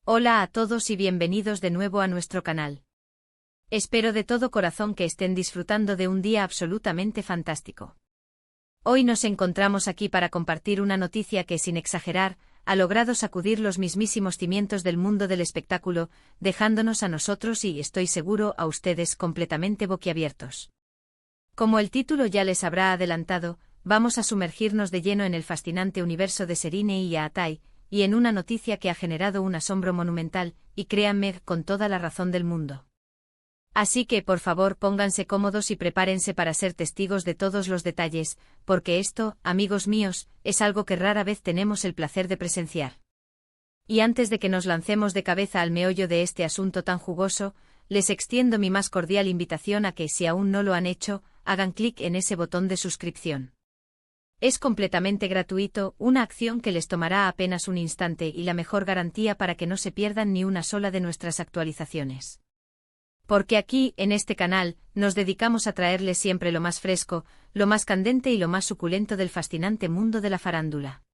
Hola a todos y bienvenidos de nuevo a nuestro canal. Espero de todo corazón que estén disfrutando de un día absolutamente fantástico. Hoy nos encontramos aquí para compartir una noticia que, sin exagerar, ha logrado sacudir los mismísimos cimientos del mundo del espectáculo, dejándonos a nosotros y, estoy seguro, a ustedes completamente boquiabiertos. Como el título ya les habrá adelantado, vamos a sumergirnos de lleno en el fascinante universo de Serine y Yaatai, y en una noticia que ha generado un asombro monumental, y créanme, con toda la razón del mundo. Así que, por favor, pónganse cómodos y prepárense para ser testigos de todos los detalles, porque esto, amigos míos, es algo que rara vez tenemos el placer de presenciar. Y antes de que nos lancemos de cabeza al meollo de este asunto tan jugoso, les extiendo mi más cordial invitación a que, si aún no lo han hecho, hagan clic en ese botón de suscripción. Es completamente gratuito, una acción que les tomará apenas un instante y la mejor garantía para que no se pierdan ni una sola de nuestras actualizaciones. Porque aquí, en este canal, nos dedicamos a traerles siempre lo más fresco, lo más candente y lo más suculento del fascinante mundo de la farándula.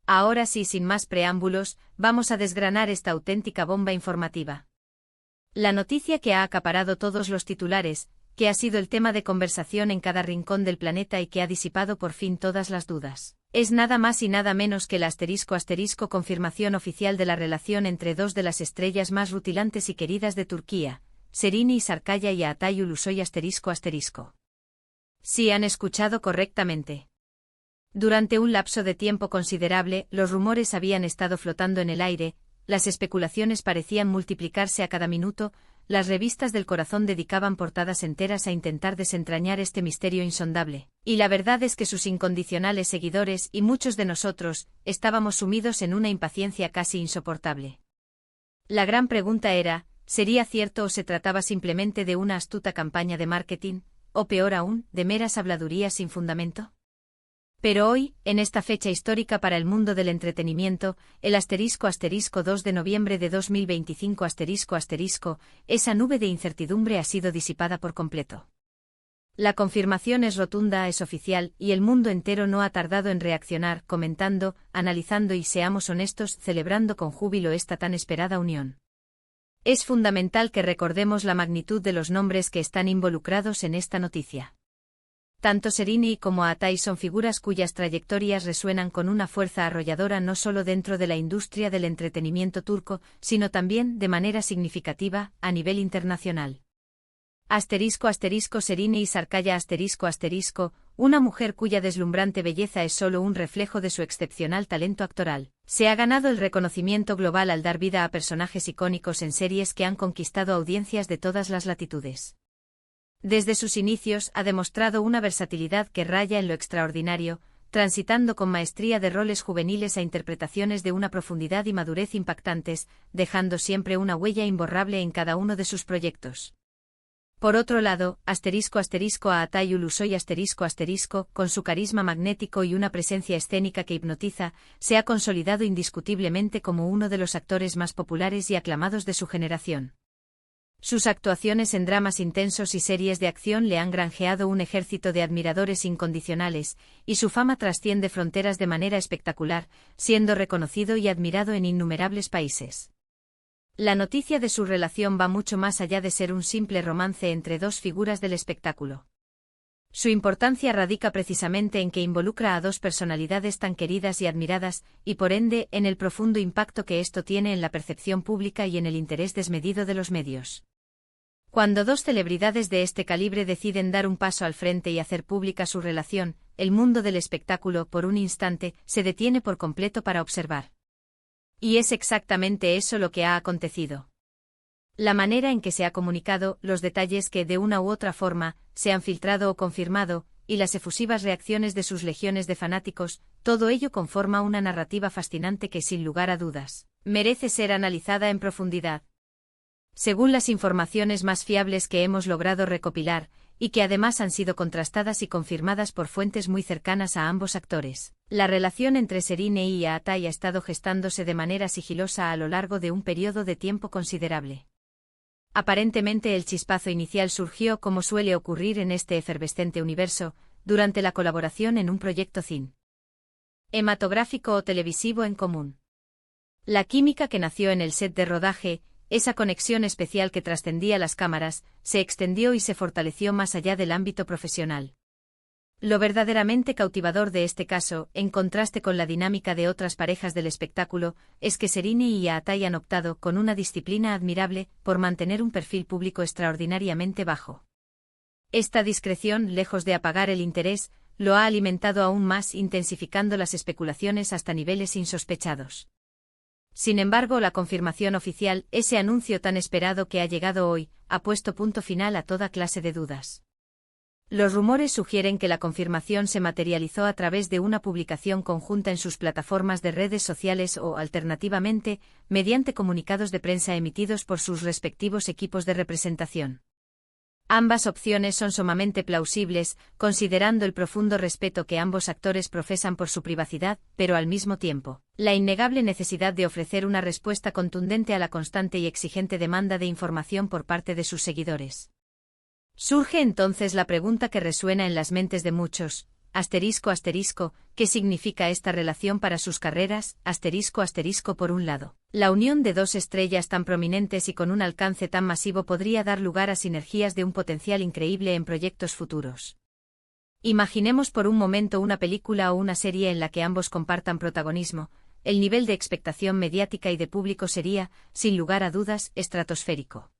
Ahora sí, sin más preámbulos, vamos a desgranar esta auténtica bomba informativa. La noticia que ha acaparado todos los titulares, que ha sido el tema de conversación en cada rincón del planeta y que ha disipado por fin todas las dudas, es nada más y nada menos que la ** confirmación oficial de la relación entre dos de las estrellas más rutilantes y queridas de Turquía, Serine Sarıkaya y Yaatai Ulusoy ***. Sí han escuchado correctamente. Durante un lapso de tiempo considerable, los rumores habían estado flotando en el aire, las especulaciones parecían multiplicarse a cada minuto, las revistas del corazón dedicaban portadas enteras a intentar desentrañar este misterio insondable, y la verdad es que sus incondicionales seguidores y muchos de nosotros estábamos sumidos en una impaciencia casi insoportable. La gran pregunta era, ¿sería cierto o se trataba simplemente de una astuta campaña de marketing, o peor aún, de meras habladurías sin fundamento? Pero hoy, en esta fecha histórica para el mundo del entretenimiento, el ***2 de noviembre de 2025 ***, esa nube de incertidumbre ha sido disipada por completo. La confirmación es rotunda, es oficial, y el mundo entero no ha tardado en reaccionar, comentando, analizando y, seamos honestos, celebrando con júbilo esta tan esperada unión. Es fundamental que recordemos la magnitud de los nombres que están involucrados en esta noticia. Tanto Serine como Yaatai son figuras cuyas trayectorias resuenan con una fuerza arrolladora no solo dentro de la industria del entretenimiento turco, sino también, de manera significativa, a nivel internacional. Serine Sarıkaya ***, una mujer cuya deslumbrante belleza es solo un reflejo de su excepcional talento actoral, se ha ganado el reconocimiento global al dar vida a personajes icónicos en series que han conquistado audiencias de todas las latitudes. Desde sus inicios ha demostrado una versatilidad que raya en lo extraordinario, transitando con maestría de roles juveniles a interpretaciones de una profundidad y madurez impactantes, dejando siempre una huella imborrable en cada uno de sus proyectos. Por otro lado, Yaatai Ulusoy ***, con su carisma magnético y una presencia escénica que hipnotiza, se ha consolidado indiscutiblemente como uno de los actores más populares y aclamados de su generación. Sus actuaciones en dramas intensos y series de acción le han granjeado un ejército de admiradores incondicionales, y su fama trasciende fronteras de manera espectacular, siendo reconocido y admirado en innumerables países. La noticia de su relación va mucho más allá de ser un simple romance entre dos figuras del espectáculo. Su importancia radica precisamente en que involucra a dos personalidades tan queridas y admiradas, y por ende, en el profundo impacto que esto tiene en la percepción pública y en el interés desmedido de los medios. Cuando dos celebridades de este calibre deciden dar un paso al frente y hacer pública su relación, el mundo del espectáculo, por un instante, se detiene por completo para observar. Y es exactamente eso lo que ha acontecido. La manera en que se ha comunicado, los detalles que, de una u otra forma, se han filtrado o confirmado, y las efusivas reacciones de sus legiones de fanáticos, todo ello conforma una narrativa fascinante que, sin lugar a dudas, merece ser analizada en profundidad. Según las informaciones más fiables que hemos logrado recopilar, y que además han sido contrastadas y confirmadas por fuentes muy cercanas a ambos actores, la relación entre Serine y Yaatai ha estado gestándose de manera sigilosa a lo largo de un periodo de tiempo considerable. Aparentemente el chispazo inicial surgió, como suele ocurrir en este efervescente universo, durante la colaboración en un proyecto cinematográfico o televisivo en común. La química que nació en el set de rodaje, esa conexión especial que trascendía las cámaras, se extendió y se fortaleció más allá del ámbito profesional. Lo verdaderamente cautivador de este caso, en contraste con la dinámica de otras parejas del espectáculo, es que Serrini y Aatay han optado, con una disciplina admirable, por mantener un perfil público extraordinariamente bajo. Esta discreción, lejos de apagar el interés, lo ha alimentado aún más, intensificando las especulaciones hasta niveles insospechados. Sin embargo, la confirmación oficial, ese anuncio tan esperado que ha llegado hoy, ha puesto punto final a toda clase de dudas. Los rumores sugieren que la confirmación se materializó a través de una publicación conjunta en sus plataformas de redes sociales o, alternativamente, mediante comunicados de prensa emitidos por sus respectivos equipos de representación. Ambas opciones son sumamente plausibles, considerando el profundo respeto que ambos actores profesan por su privacidad, pero al mismo tiempo, la innegable necesidad de ofrecer una respuesta contundente a la constante y exigente demanda de información por parte de sus seguidores. Surge entonces la pregunta que resuena en las mentes de muchos, ¿qué significa esta relación para sus carreras? Por un lado, la unión de dos estrellas tan prominentes y con un alcance tan masivo podría dar lugar a sinergias de un potencial increíble en proyectos futuros. Imaginemos por un momento una película o una serie en la que ambos compartan protagonismo. El nivel de expectación mediática y de público sería, sin lugar a dudas, estratosférico.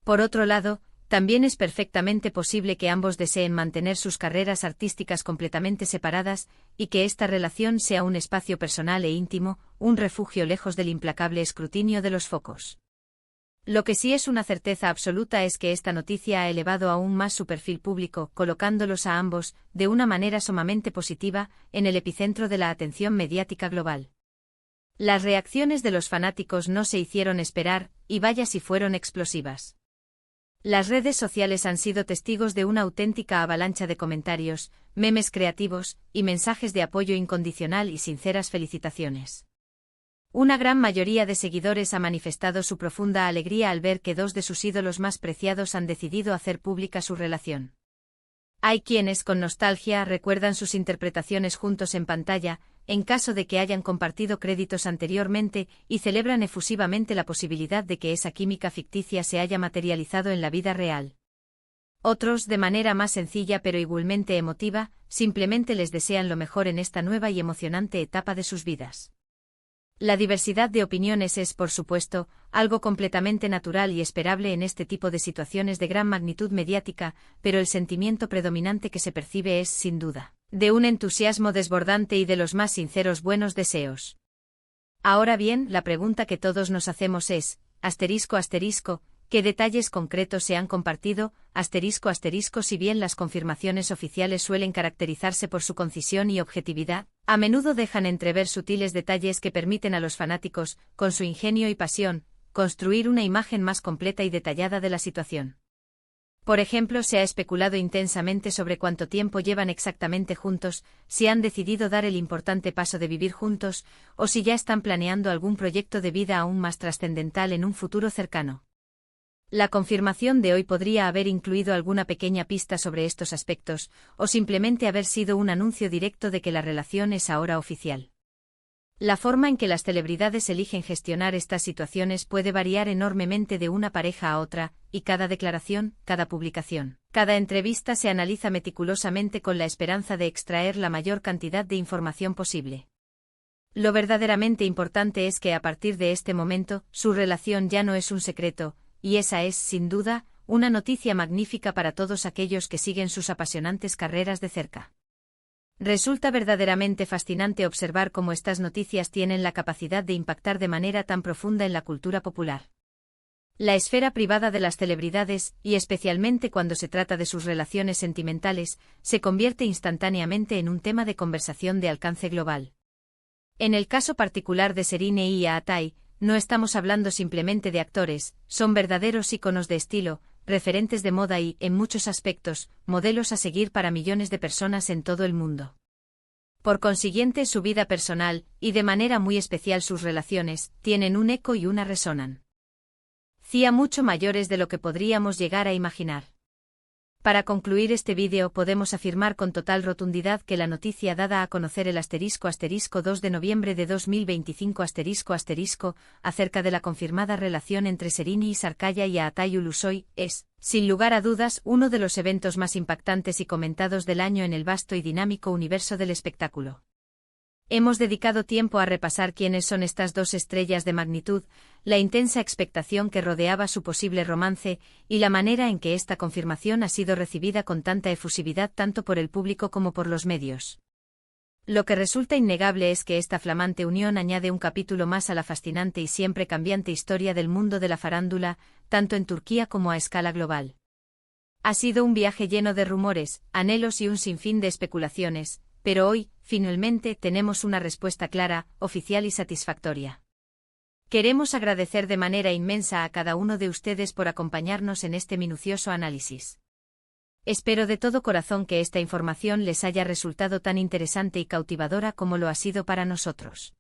Por otro lado, también es perfectamente posible que ambos deseen mantener sus carreras artísticas completamente separadas, y que esta relación sea un espacio personal e íntimo, un refugio lejos del implacable escrutinio de los focos. Lo que sí es una certeza absoluta es que esta noticia ha elevado aún más su perfil público, colocándolos a ambos, de una manera sumamente positiva, en el epicentro de la atención mediática global. Las reacciones de los fanáticos no se hicieron esperar, y vaya si fueron explosivas. Las redes sociales han sido testigos de una auténtica avalancha de comentarios, memes creativos, y mensajes de apoyo incondicional y sinceras felicitaciones. Una gran mayoría de seguidores ha manifestado su profunda alegría al ver que dos de sus ídolos más preciados han decidido hacer pública su relación. Hay quienes con nostalgia recuerdan sus interpretaciones juntos en pantalla, en caso de que hayan compartido créditos anteriormente, y celebran efusivamente la posibilidad de que esa química ficticia se haya materializado en la vida real. Otros, de manera más sencilla pero igualmente emotiva, simplemente les desean lo mejor en esta nueva y emocionante etapa de sus vidas. La diversidad de opiniones es, por supuesto, algo completamente natural y esperable en este tipo de situaciones de gran magnitud mediática, pero el sentimiento predominante que se percibe es, sin duda, de un entusiasmo desbordante y de los más sinceros buenos deseos. Ahora bien, la pregunta que todos nos hacemos es, ¿qué detalles concretos se han compartido? Si bien las confirmaciones oficiales suelen caracterizarse por su concisión y objetividad, a menudo dejan entrever sutiles detalles que permiten a los fanáticos, con su ingenio y pasión, construir una imagen más completa y detallada de la situación. Por ejemplo, se ha especulado intensamente sobre cuánto tiempo llevan exactamente juntos, si han decidido dar el importante paso de vivir juntos, o si ya están planeando algún proyecto de vida aún más trascendental en un futuro cercano. La confirmación de hoy podría haber incluido alguna pequeña pista sobre estos aspectos, o simplemente haber sido un anuncio directo de que la relación es ahora oficial. La forma en que las celebridades eligen gestionar estas situaciones puede variar enormemente de una pareja a otra, y cada declaración, cada publicación, cada entrevista se analiza meticulosamente con la esperanza de extraer la mayor cantidad de información posible. Lo verdaderamente importante es que a partir de este momento, su relación ya no es un secreto, y esa es, sin duda, una noticia magnífica para todos aquellos que siguen sus apasionantes carreras de cerca. Resulta verdaderamente fascinante observar cómo estas noticias tienen la capacidad de impactar de manera tan profunda en la cultura popular. La esfera privada de las celebridades, y especialmente cuando se trata de sus relaciones sentimentales, se convierte instantáneamente en un tema de conversación de alcance global. En el caso particular de Serrini y Aatay, no estamos hablando simplemente de actores, son verdaderos íconos de estilo, referentes de moda y, en muchos aspectos, modelos a seguir para millones de personas en todo el mundo. Por consiguiente, su vida personal, y de manera muy especial sus relaciones, tienen un eco y una resonancia mucho mayores de lo que podríamos llegar a imaginar. Para concluir este vídeo podemos afirmar con total rotundidad que la noticia dada a conocer el ***2 de noviembre de 2025 acerca de la confirmada relación entre Sereni Sarkaya y Aatay Ulusoy es, sin lugar a dudas, uno de los eventos más impactantes y comentados del año en el vasto y dinámico universo del espectáculo. Hemos dedicado tiempo a repasar quiénes son estas dos estrellas de magnitud, la intensa expectación que rodeaba su posible romance y la manera en que esta confirmación ha sido recibida con tanta efusividad tanto por el público como por los medios. Lo que resulta innegable es que esta flamante unión añade un capítulo más a la fascinante y siempre cambiante historia del mundo de la farándula, tanto en Turquía como a escala global. Ha sido un viaje lleno de rumores, anhelos y un sinfín de especulaciones, pero hoy, finalmente, tenemos una respuesta clara, oficial y satisfactoria. Queremos agradecer de manera inmensa a cada uno de ustedes por acompañarnos en este minucioso análisis. Espero de todo corazón que esta información les haya resultado tan interesante y cautivadora como lo ha sido para nosotros.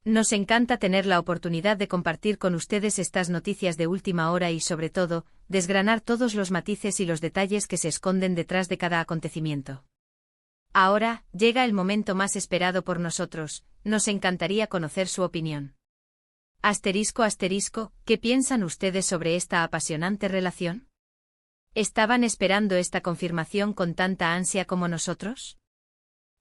Nos encanta tener la oportunidad de compartir con ustedes estas noticias de última hora y, sobre todo, desgranar todos los matices y los detalles que se esconden detrás de cada acontecimiento. Ahora, llega el momento más esperado por nosotros, nos encantaría conocer su opinión. ¿Qué piensan ustedes sobre esta apasionante relación? ¿Estaban esperando esta confirmación con tanta ansia como nosotros?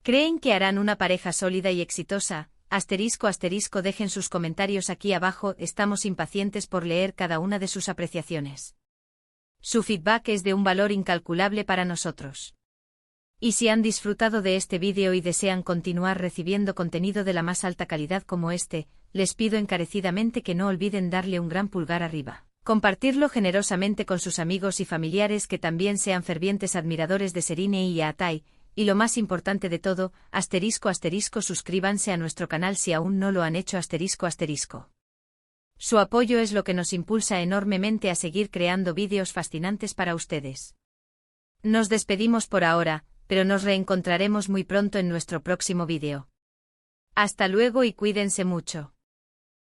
¿Creen que harán una pareja sólida y exitosa? Dejen sus comentarios aquí abajo, estamos impacientes por leer cada una de sus apreciaciones. Su feedback es de un valor incalculable para nosotros. Y si han disfrutado de este vídeo y desean continuar recibiendo contenido de la más alta calidad como este, les pido encarecidamente que no olviden darle un gran pulgar arriba, compartirlo generosamente con sus amigos y familiares que también sean fervientes admiradores de Sereni y Aatay, y lo más importante de todo, suscríbanse a nuestro canal si aún no lo han hecho. Su apoyo es lo que nos impulsa enormemente a seguir creando vídeos fascinantes para ustedes. Nos despedimos por ahora, pero nos reencontraremos muy pronto en nuestro próximo vídeo. Hasta luego y cuídense mucho.